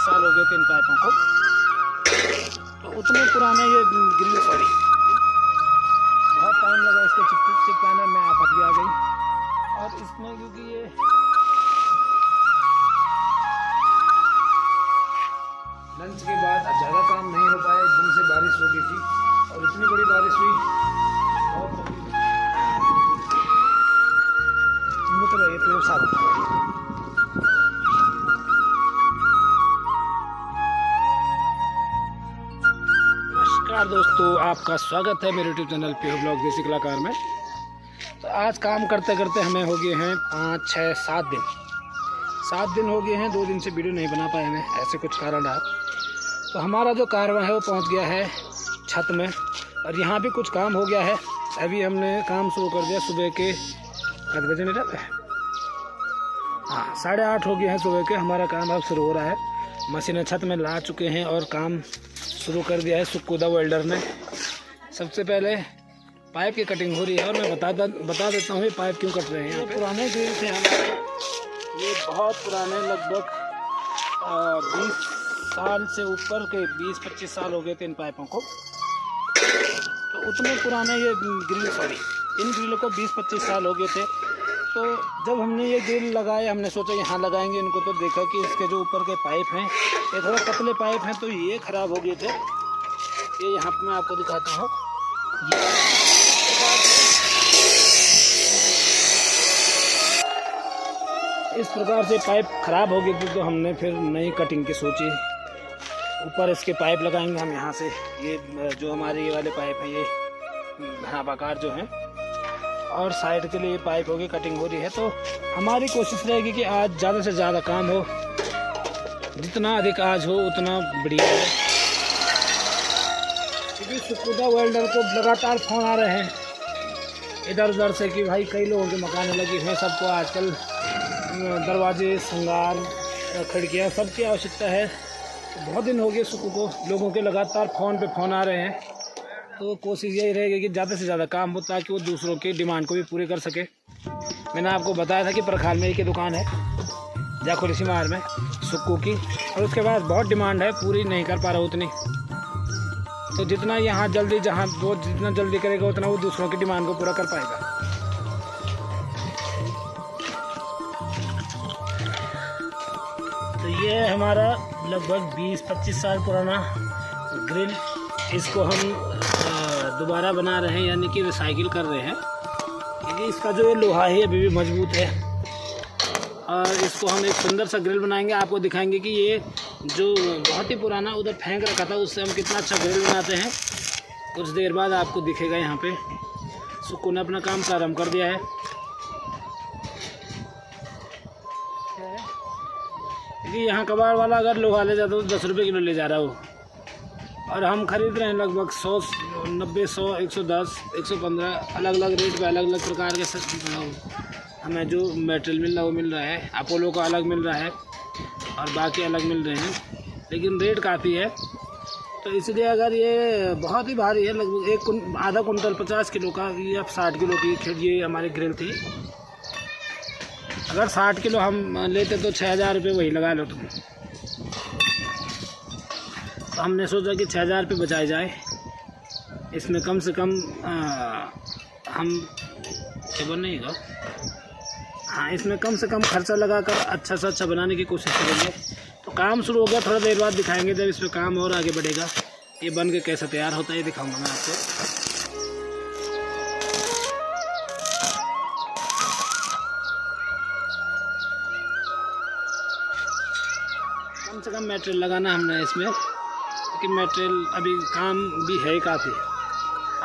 साल हो गए थे इन पाइपों को। तो उतने पुराने ये ग्रिल, सॉरी बहुत टाइम लगा इसके चिपकाने में, आफत भी आ गई। और इसमें क्योंकि ये लंच के बाद ज़्यादा काम नहीं हो पाया, एकदम से बारिश हो गई थी और इतनी बड़ी बारिश हुई, बहुत तो रही प्रयोगशाला। नमस्कार दोस्तों, आपका स्वागत है मेरे यूट्यूब चैनल पे ब्लॉग देसी कलाकार में। तो आज काम करते करते हमें हो गए हैं 5, 6, 7 दिन हो गए हैं। 2 दिन से वीडियो नहीं बना पाए हमें, ऐसे कुछ कारण रहा। तो हमारा जो कारवां है वो पहुंच गया है छत में, और यहाँ भी कुछ काम हो गया है। अभी हमने काम शुरू कर दिया सुबह के कितने बजे नहीं रहते, हाँ 8:30 हो गए हैं सुबह के। हमारा काम अब शुरू हो रहा है, मशीनें छत में ला चुके हैं और काम शुरू कर दिया है सुकुदा वेल्डर ने। सबसे पहले पाइप की कटिंग हो रही है और मैं बता देता हूँ ये पाइप क्यों कट रहे हैं। ये पुराने ग्रिल थे हमारे, ये बहुत पुराने, लगभग 20 साल से ऊपर के 20-25 साल हो गए थे इन पाइपों को। तो उतने पुराने ये ग्रिल, सॉरी इन ग्रिलों को 20-25 साल हो गए थे। तो जब हमने ये ग्रिल लगाए, हमने सोचा यहाँ लगाएंगे इनको, तो देखा कि इसके जो ऊपर के पाइप हैं ये थोड़े पतले पाइप हैं, तो ये ख़राब हो गए थे। ये यहाँ पर मैं आपको दिखाता हूँ, इस प्रकार से पाइप ख़राब हो गई थी। तो हमने फिर नई कटिंग की सोची, ऊपर इसके पाइप लगाएंगे हम यहाँ से। ये जो हमारे ये वाले पाइप हैं ये घनाभाकार जो हैं, और साइड के लिए ये पाइप होगी, कटिंग हो रही है। तो हमारी कोशिश रहेगी कि आज ज़्यादा से ज़्यादा काम हो, जितना अधिक आज हो उतना बढ़िया है। क्योंकि सुकुदा वेल्डर को लगातार फ़ोन आ रहे हैं इधर उधर से कि भाई कई लोगों के मकान लगे हैं, सबको आजकल दरवाजे, संगार, खिड़कियाँ सबकी आवश्यकता है। बहुत दिन हो गए सुकू को, लोगों के लगातार फ़ोन पे फ़ोन आ रहे हैं। तो कोशिश यही रहेगी कि ज़्यादा से ज़्यादा काम हो, ताकि वो दूसरों की डिमांड को भी पूरी कर सके। मैंने आपको बताया था कि परखाल में एक ही दुकान है जाखोरी मार में सुक्कू की, और उसके बाद बहुत डिमांड है, पूरी नहीं कर पा रहा उतनी। तो जितना यहाँ जल्दी, जहाँ वो जितना जल्दी करेगा उतना वो दूसरों की डिमांड को पूरा कर पाएगा। तो ये हमारा लगभग 20-25 साल पुराना ग्रिल, इसको हम दोबारा बना रहे हैं, यानी कि रिसाइकिल कर रहे हैं। क्योंकि इसका जो ये लोहा है अभी भी मजबूत है, और इसको हम एक सुंदर सा ग्रिल बनाएंगे। आपको दिखाएंगे कि ये जो बहुत ही पुराना उधर फेंक रखा था, उससे हम कितना अच्छा ग्रिल बनाते हैं। कुछ देर बाद आपको दिखेगा। यहाँ पे सुक्कू ने अपना काम प्रारंभ कर दिया है। क्योंकि यहाँ कबाड़ वाला अगर लोहा ले जाता तो 10 रुपये किलो ले जा रहा हो, और हम खरीद रहे हैं लगभग 100, 90, 100, 110, 115 अलग अलग रेट पे, अलग अलग प्रकार के हमें जो मटेरियल मिल रहा है वो मिल रहा है। अपोलो का अलग मिल रहा है और बाकी अलग मिल रहे हैं, लेकिन रेट काफ़ी है। तो इसलिए अगर ये बहुत ही भारी है, लगभग आधा कुंटल 50 किलो का, या 60 किलो की ये हमारी ग्रिल थी। अगर 60 किलो हम लेते तो 6000 रुपये वही लगा लो तुम। तो हमने सोचा कि 6000 रुपये बचाए जाए, इसमें कम से कम हम क्या बनेगा, हाँ इसमें कम से कम खर्चा लगाकर अच्छा से अच्छा बनाने की कोशिश करेंगे। तो काम शुरू हो गया, थोड़ा देर बाद दिखाएंगे जब इसमें काम और आगे बढ़ेगा। ये बन के कैसे तैयार होता है ये दिखाऊंगा मैं आपको। कम से कम मटेरियल लगाना हमने इसमें, कि मटेरियल अभी काम भी है काफ़ी।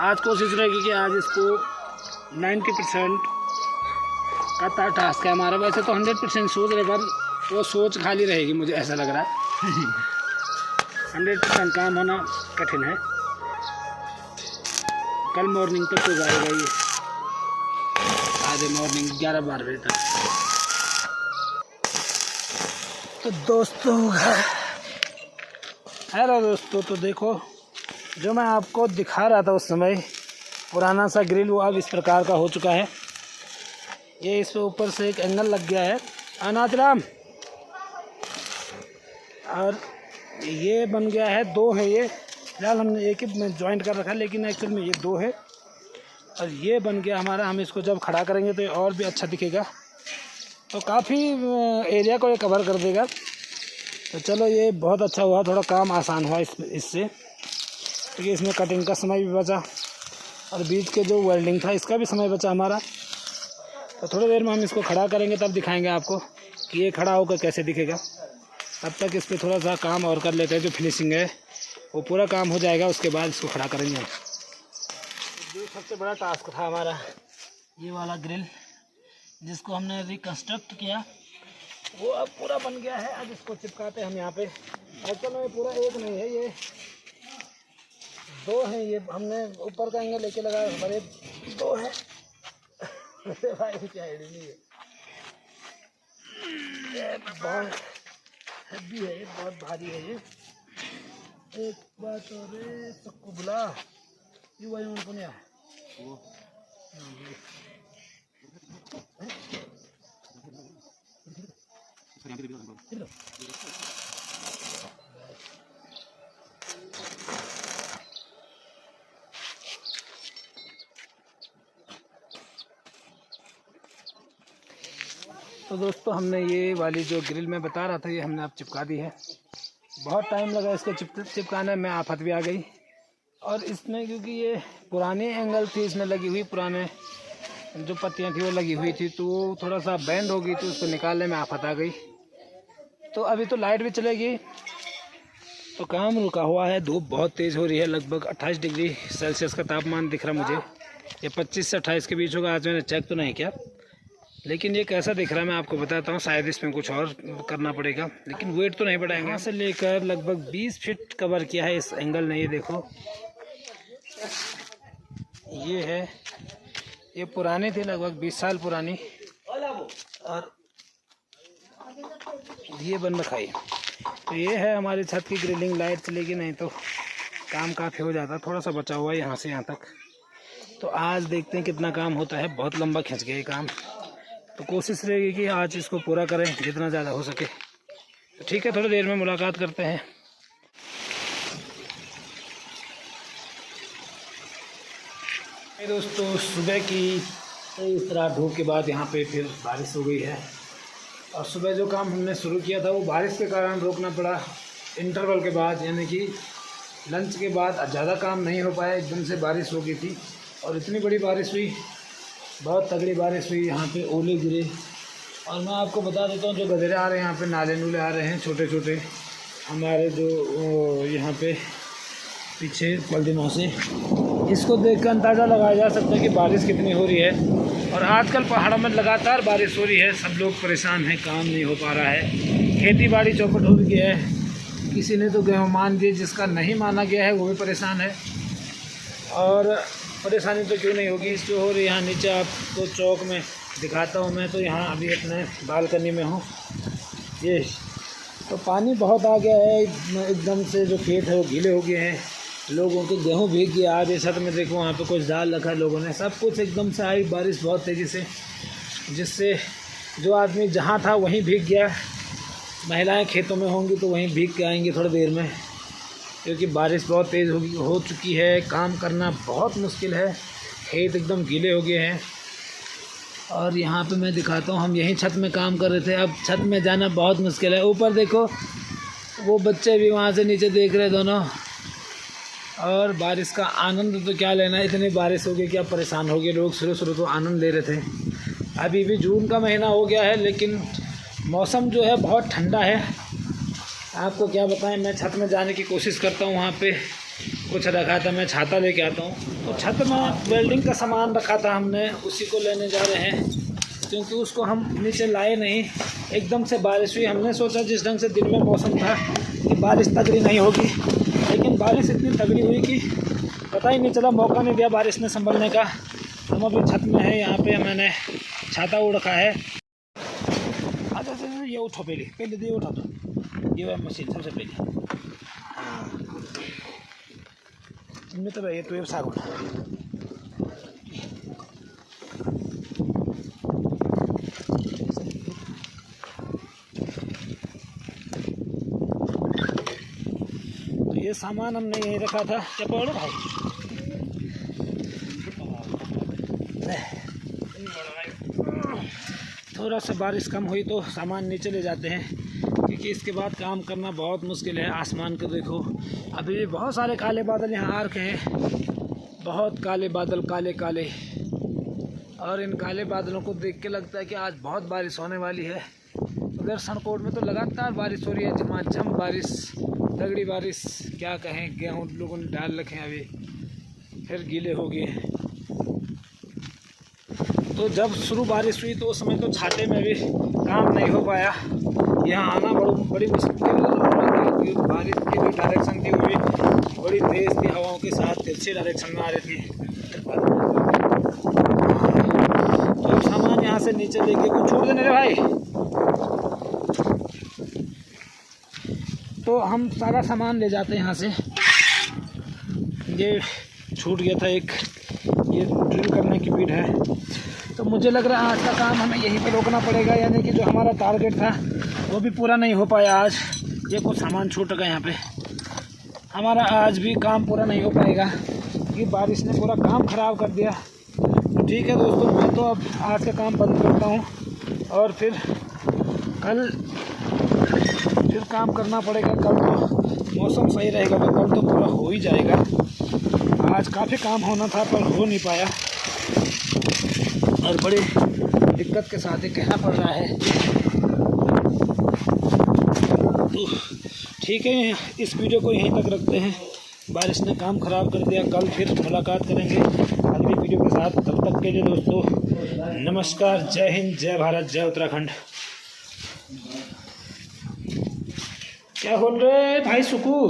आज कोशिश रहेगी कि आज इसको 90% का टास्क है हमारा। वैसे तो 100% सोच रहे, पर वो सोच खाली रहेगी, मुझे ऐसा लग रहा है। 100% काम होना कठिन है। कल मॉर्निंग तक तो जाएगा ये, आधे मॉर्निंग 11-12 बजे तक। तो दोस्तों, हेलो दोस्तों, तो देखो जो मैं आपको दिखा रहा था उस समय, पुराना सा ग्रिल वो अब इस प्रकार का हो चुका है। ये इस पे ऊपर से एक एंगल लग गया है। अनाथराम और ये बन गया है, 2 है ये फिलहाल, हमने एक ही में जॉइंट कर रखा है, लेकिन एक्चुअल में ये 2 है। और ये बन गया हमारा। हम इसको जब खड़ा करेंगे तो ये और भी अच्छा दिखेगा, तो काफ़ी एरिया को ये कवर कर देगा। तो चलो ये बहुत अच्छा हुआ, थोड़ा काम आसान हुआ इससे, क्योंकि इसमें कटिंग का समय भी बचा और बीच के जो वेल्डिंग था इसका भी समय बचा हमारा। तो थोड़ी देर में हम इसको खड़ा करेंगे, तब दिखाएंगे आपको कि ये खड़ा होकर कैसे दिखेगा। तब तक इस पर थोड़ा सा काम और कर लेते हैं, जो फिनिशिंग है वो पूरा काम हो जाएगा, उसके बाद इसको खड़ा करेंगे हम। जो सबसे बड़ा टास्क था हमारा, ये वाला ग्रिल जिसको हमने रिकन्स्ट्रक्ट किया, वो अब पूरा बन गया है। अब इसको चिपकाते हैं हम यहाँ पे। एक्चुअल में पूरा एक नहीं है, ये 2 हैं। ये हमने ऊपर का एंगल लेके लगाया, हमारे 2 हैं। भाई क्या आइडिया नहीं है, ये बहुत हैवी है, ये बहुत भारी है। ये एक बात और है, सबको बुला ये वही उनको नहीं आया वो। तो दोस्तों, हमने ये वाली जो ग्रिल में बता रहा था, ये हमने अब चिपका दी है। बहुत टाइम लगा इसको चिपकाने में, आफत भी आ गई। और इसमें क्योंकि ये पुरानी एंगल थी इसमें लगी हुई, पुराने जो पत्तियां थी वो लगी हुई थी, तो वो थोड़ा सा बैंड हो गई थी, उसको निकालने में आफत आ गई। तो अभी तो लाइट भी चलेगी, तो काम रुका हुआ है। धूप बहुत तेज़ हो रही है, लगभग 28 डिग्री सेल्सियस का तापमान दिख रहा मुझे। ये 25 से 28 के बीच होगा, आज मैंने चेक तो नहीं किया, लेकिन ये कैसा दिख रहा है मैं आपको बताता हूँ। शायद इसमें कुछ और करना पड़ेगा, लेकिन वेट तो नहीं बढ़ाएंगे। यहाँ से लेकर लगभग 20 फीट कवर किया है इस एंगल ने। ये देखो, ये है, ये पुरानी थी, लगभग 20 साल पुरानी, और ये बन रखा है। तो ये है हमारी छत की ग्रिलिंग। लाइट चलेगी नहीं तो काम काफ़ी हो जाता। थोड़ा सा बचा हुआ है यहाँ से यहाँ तक। तो आज देखते हैं कितना काम होता है। बहुत लंबा खिंच गया ये काम, तो कोशिश रहेगी कि आज इसको पूरा करें जितना ज़्यादा हो सके। तो ठीक है, थोड़ी देर में मुलाकात करते हैं। दोस्तों, सुबह की इस तरह धूप के बाद यहाँ पे फिर बारिश हो गई है। और सुबह जो काम हमने शुरू किया था वो बारिश के कारण रोकना पड़ा। इंटरवल के बाद, यानी कि लंच के बाद ज़्यादा काम नहीं हो पाया, एकदम से बारिश हो गई थी। और इतनी बड़ी बारिश हुई, बहुत तगड़ी बारिश हुई, यहाँ पे ओले गिरे। और मैं आपको बता देता हूँ, जो गधेरे आ रहे हैं यहाँ पे, नाले नूले आ रहे हैं छोटे छोटे, हमारे जो यहाँ पे पीछे पलदिनों से, इसको देख कर अंदाज़ा लगाया जा सकता है कि बारिश कितनी हो रही है। और आजकल पहाड़ों में लगातार बारिश हो रही है, सब लोग परेशान हैं, काम नहीं हो पा रहा है, खेती बाड़ी चौपट हो गया है। किसी ने तो गेहूँ मान दिए, जिसका नहीं माना गया है वो भी परेशान है। और परेशानी तो क्यों नहीं होगी, जो हो रही है यहाँ नीचे आपको चौक में दिखाता हूँ। मैं तो यहाँ अभी अपने बालकनी में हूँ। ये तो पानी बहुत आ गया है एकदम से, जो खेत है वो गीले हो गए हैं, लोगों के गेहूँ भीग गया। आज छत में देखो, वहाँ पे कुछ डाल रखा है लोगों ने, सब कुछ एकदम से आई बारिश बहुत तेज़ी से, जिससे जो आदमी जहाँ था वहीं भीग गया। महिलाएं खेतों में होंगी तो वहीं भीग के आएंगी थोड़ी देर में, क्योंकि बारिश बहुत तेज़ हो चुकी है। काम करना बहुत मुश्किल है, खेत एकदम गीले हो गए हैं। और यहाँ पे मैं दिखाता हूँ, हम यहीं छत में काम कर रहे थे, अब छत में जाना बहुत मुश्किल है। ऊपर देखो, वो बच्चे भी वहाँ से नीचे देख रहे दोनों। और बारिश का आनंद तो क्या लेना, इतनी बारिश हो गई कि अब परेशान हो गए लोग। शुरू तो आनंद ले रहे थे। अभी भी जून का महीना हो गया है, लेकिन मौसम जो है बहुत ठंडा है। आपको क्या बताएं, मैं छत में जाने की कोशिश करता हूँ। वहाँ पे कुछ रखा था, मैं छाता लेके आता हूँ। तो छत में वेल्डिंग का सामान रखा था हमने, उसी को लेने जा रहे हैं, क्योंकि उसको हम नीचे लाए नहीं। एकदम से बारिश हुई, हमने सोचा जिस ढंग से दिन में मौसम था कि बारिश तगड़ी नहीं होगी, लेकिन बारिश इतनी तगड़ी हुई कि पता ही नहीं चला, मौका नहीं दिया बारिश ने संभलने का। हम अभी छत में है, यहाँ पे मैंने छाता उड़ रखा है। अच्छा, ये उठो, पहले ये उठा दो, ये मशीन सबसे पहले। हाँ, इनमें तो ये तो साग उठा। ये सामान हमने यहीं रखा था। क्या बोले भाई? थोड़ा सा बारिश कम हुई तो सामान नीचे ले जाते हैं, क्योंकि इसके बाद काम करना बहुत मुश्किल है। आसमान को देखो, अभी भी बहुत सारे काले बादल यहाँ आ रखे हैं, बहुत काले बादल, काले काले। और इन काले बादलों को देख के लगता है कि आज बहुत बारिश होने वाली है। उधर सनकोट में तो लगातार बारिश हो रही है, झमाझम बारिश, तगड़ी बारिश। क्या कहें, गेहूँ लोगों ने डाल रखे हैं, अभी फिर गीले हो गए। तो जब शुरू बारिश हुई तो उस समय तो छाते में भी काम नहीं हो पाया। यहाँ आना बड़ी मुश्किल क्योंकि बारिश की भी डायरेक्शन थी, वो भी बड़ी तेज़ थी, हवाओं के साथ तिरछे डायरेक्शन में आ रही थी। तो सामान यहाँ से नीचे लेके कुछ छोड़ देने रे भाई। तो हम सारा सामान ले जाते हैं यहाँ से। ये छूट गया था एक, ये ड्रिल करने की भीड़ है। तो मुझे लग रहा है आज का काम हमें यहीं पे रोकना पड़ेगा, यानी कि जो हमारा टारगेट था वो भी पूरा नहीं हो पाया आज। ये कुछ सामान छूट गया यहाँ पे, हमारा आज भी काम पूरा नहीं हो पाएगा क्योंकि बारिश ने पूरा काम ख़राब कर दिया। तो ठीक है दोस्तों, मैं तो अब आज का काम बंद करता हूँ और फिर कल काम करना पड़ेगा। कल तो मौसम सही रहेगा तो कल तो पूरा हो ही जाएगा। आज काफ़ी काम होना था पर हो नहीं पाया और बड़ी दिक्कत के साथ ही कहना पड़ रहा है। तो ठीक है, इस वीडियो को यहीं तक रखते हैं। बारिश ने काम ख़राब कर दिया। कल फिर मुलाकात करेंगे अगली वीडियो के साथ। तब तक के लिए दोस्तों नमस्कार, जय हिंद, जय भारत, जय उत्तराखंड। क्या बोल रहे भाई सुकू?